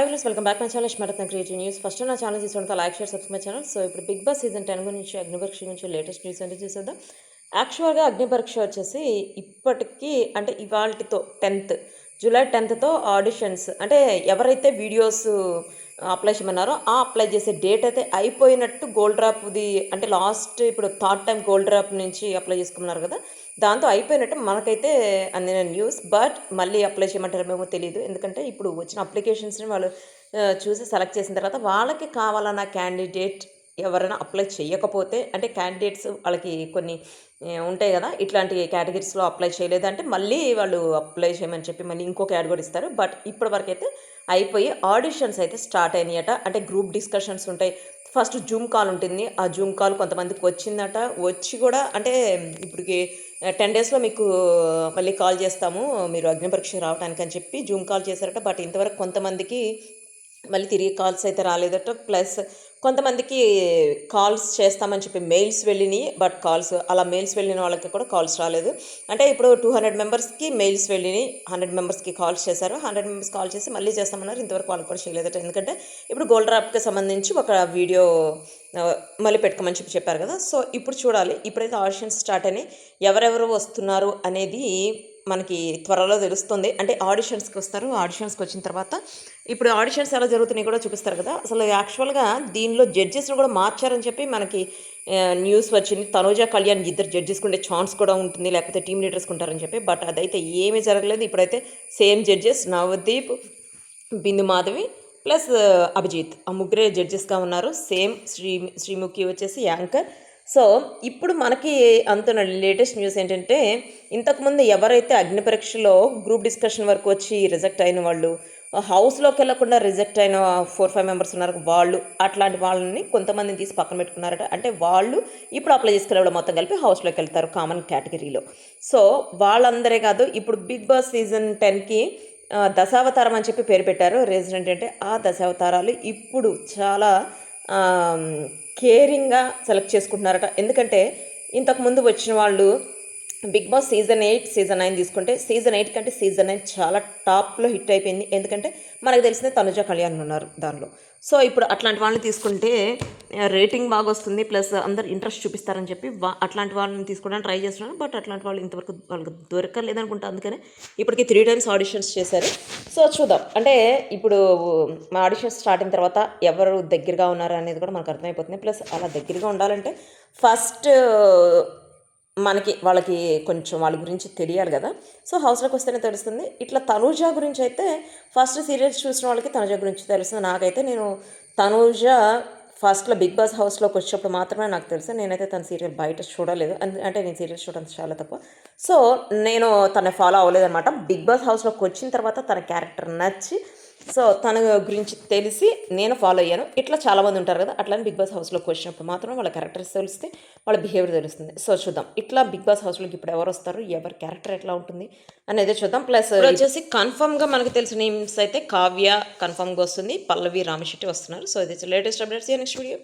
Friends welcome back my channel smart creative news. First నా channel చూసుకుంటే like share subscribe my channel. So ఇప్పుడు big boss season 10 గురించి అగ్నిపరీక్ష గురించి latest news అంటే చూసేద్దాం. యాక్చువల్గా అగ్నిపరీక్ష వచ్చేసి ఇప్పటికీ అంటే ఇవాళతో 10th జూలై 10థ్తో ఆడిషన్స్ అంటే ఎవరైతే వీడియోస్ అప్లై చేయమన్నారో ఆ అప్లై చేసే డేట్ అయితే అయిపోయినట్టు గోల్డ్ డ్రాప్ది అంటే లాస్ట్ ఇప్పుడు థర్డ్ టైం గోల్డ్ డ్రాప్ నుంచి అప్లై చేసుకున్నారు కదా, దాంతో అయిపోయినట్టు మనకైతే అందిన న్యూస్. బట్ మళ్ళీ అప్లై చేయమంటారేమో తెలియదు, ఎందుకంటే ఇప్పుడు వచ్చిన అప్లికేషన్స్ని వాళ్ళు చూసి సెలెక్ట్ చేసిన తర్వాత వాళ్ళకి కావాలన్న క్యాండిడేట్ ఎవరైనా అప్లై చేయకపోతే అంటే క్యాండిడేట్స్ వాళ్ళకి కొన్ని ఉంటాయి కదా, ఇట్లాంటి కేటగిరీస్లో అప్లై చేయలేదంటే మళ్ళీ వాళ్ళు అప్లై చేయమని చెప్పి మళ్ళీ ఇంకో కేటగిరీ ఇస్తారు. బట్ ఇప్పటి వరకు అయితే అయిపోయి ఆడిషన్స్ అయితే స్టార్ట్ అయినాయట. అంటే గ్రూప్ డిస్కషన్స్ ఉంటాయి, ఫస్ట్ జూమ్ కాల్ ఉంటుంది. ఆ జూమ్ కాల్ కొంతమందికి వచ్చిందట, వచ్చి కూడా అంటే ఇప్పటికి 10 డేస్లో మీకు మళ్ళీ కాల్ చేస్తాము మీరు అగ్ని పరీక్ష రావడానికి అని చెప్పి జూమ్ కాల్ చేశారట. బట్ ఇంతవరకు కొంతమందికి మళ్ళీ తిరిగి కాల్స్ అయితే రాలేదట. ప్లస్ కొంతమందికి కాల్స్ చేస్తామని చెప్పి మెయిల్స్ వెళ్ళినాయి, బట్ కాల్స్ అలా మెయిల్స్ వెళ్ళిన వాళ్ళకి కూడా కాల్స్ రాలేదు. అంటే ఇప్పుడు 200 మెంబర్స్కి మెయిల్స్ వెళ్ళినాయి, 100 మెంబర్స్కి కాల్స్ చేశారు. 100 మెంబర్స్ కాల్ చేసి మళ్ళీ చేస్తామన్నారు, ఇంతవరకు వాళ్ళకి కూడా చేయలేదట. ఎందుకంటే ఇప్పుడు గోల్డ్ డ్రాప్కి సంబంధించి ఒక వీడియో మళ్ళీ పెట్టుకోమని చెప్పారు కదా. సో ఇప్పుడు చూడాలి, ఇప్పుడైతే ఆడిషన్స్ స్టార్ట్ అయినాయి. ఎవరెవరు వస్తున్నారు అనేది మనకి త్వరలో తెలుస్తుంది. అంటే ఆడిషన్స్కి వస్తారు, ఆడిషన్స్కి వచ్చిన తర్వాత ఇప్పుడు ఆడిషన్స్ ఎలా జరుగుతున్నాయి కూడా చూపిస్తారు కదా. అసలు యాక్చువల్గా దీనిలో జడ్జెస్ను కూడా మార్చారని చెప్పి మనకి న్యూస్ వచ్చింది. తనూజ కళ్యాణ్ ఇద్దరు జడ్జెస్కి ఉండే ఛాన్స్ కూడా ఉంటుంది, లేకపోతే టీమ్ లీడర్స్కి ఉంటారని చెప్పి. బట్ అదైతే ఏమీ జరగలేదు. ఇప్పుడైతే సేమ్ జడ్జెస్ నవదీప్, బిందు మాధవి ప్లస్ అభిజిత్, ఆ ముగ్గురే జడ్జెస్గా ఉన్నారు. సేమ్ శ్రీముఖి వచ్చేసి యాంకర్. సో ఇప్పుడు మనకి అంత లేటెస్ట్ న్యూస్ ఏంటంటే, ఇంతకుముందు ఎవరైతే అగ్ని పరీక్షలో గ్రూప్ డిస్కషన్ వరకు వచ్చి రిజెక్ట్ అయిన వాళ్ళు, హౌస్లోకి వెళ్ళకుండా రిజెక్ట్ అయిన 4-5 మెంబర్స్ ఉన్నారు, వాళ్ళు అట్లాంటి వాళ్ళని కొంతమందిని తీసి పక్కన పెట్టుకున్నారట. అంటే వాళ్ళు ఇప్పుడు అప్లై చేసుకునే మొత్తం కలిపి హౌస్లోకి వెళ్తారు కామన్ కేటగిరీలో. సో వాళ్ళందరే కాదు, ఇప్పుడు బిగ్ బాస్ సీజన్ 10కి దశావతారం అని చెప్పి పేరు పెట్టారు. రీజన్ ఏంటంటే ఆ దశావతారాలు ఇప్పుడు చాలా కేరింగ్గా సెలెక్ట్ చేసుకుంటున్నారట. ఎందుకంటే ఇంతకుముందు వచ్చిన వాళ్ళు బిగ్ బాస్ సీజన్ 8 సీజన్ 9 తీసుకుంటే సీజన్ 8 కంటే సీజన్ 9 చాలా టాప్లో హిట్ అయిపోయింది. ఎందుకంటే మనకు తెలిసిన తనుజ కళ్యాణ్ ఉన్నారు దానిలో. సో ఇప్పుడు అట్లాంటి వాళ్ళని తీసుకుంటే రేటింగ్ బాగా వస్తుంది, ప్లస్ అందరు ఇంట్రెస్ట్ చూపిస్తారని చెప్పి అట్లాంటి వాళ్ళని తీసుకోవడానికి ట్రై చేస్తున్నాను. బట్ అట్లాంటి వాళ్ళు ఇంతవరకు వాళ్ళకి దొరకలేదనుకుంటా, అందుకనే ఇప్పటికి 3 టైమ్స్ ఆడిషన్స్ చేశారు. సో చూద్దాం, అంటే ఇప్పుడు మా ఆడిషన్స్ స్టార్ట్ అయిన తర్వాత ఎవరు దగ్గరగా ఉన్నారు అనేది కూడా మనకు అర్థమైపోతుంది. ప్లస్ అలా దగ్గరగా ఉండాలంటే ఫస్ట్ మనకి వాళ్ళకి కొంచెం వాళ్ళ గురించి తెలియాలి కదా. సో హౌస్లోకి వస్తేనే తెలుస్తుంది. ఇట్లా తనూజ గురించి అయితే ఫస్ట్ సీరియల్స్ చూసిన వాళ్ళకి తనూజ గురించి తెలుస్తుంది. నాకైతే నేను తనూజ ఫస్ట్లో బిగ్ బాస్ హౌస్లోకి వచ్చినప్పుడు మాత్రమే నాకు తెలుసు. నేనైతే తన సీరియల్ బయట చూడలేదు, అంటే నేను సీరియల్స్ చూడడం చాలా తక్కువ. సో నేను తన ఫాలో అవ్వలేదన్నమాట. బిగ్ బాస్ హౌస్లోకి వచ్చిన తర్వాత తన క్యారెక్టర్ నచ్చి సో తన గురించి తెలిసి నేను ఫాలో అయ్యాను. ఇట్లా చాలామంది ఉంటారు కదా, అట్లా బిగ్ బాస్ హౌస్లోకి వచ్చినప్పుడు మాత్రమే వాళ్ళ క్యారెక్టర్స్ తెలిస్తే వాళ్ళ బిహేవియర్ తెలుస్తుంది. సో చూద్దాం, ఇట్లా బిగ్ బాస్ హౌస్లోకి ఇప్పుడు ఎవరు వస్తారు, ఎవరి క్యారెక్టర్ ఎట్లా ఉంటుంది అనేది చూద్దాం. ప్లస్ వచ్చేసి కన్ఫర్మ్గా మనకు తెలిసిన నేమ్స్ అయితే కావ్య కన్ఫర్మ్గా వస్తుంది, పల్లవి రామశెట్టి వస్తున్నారు. సో ఇది లేటెస్ట్ అప్డేట్స్. Next video.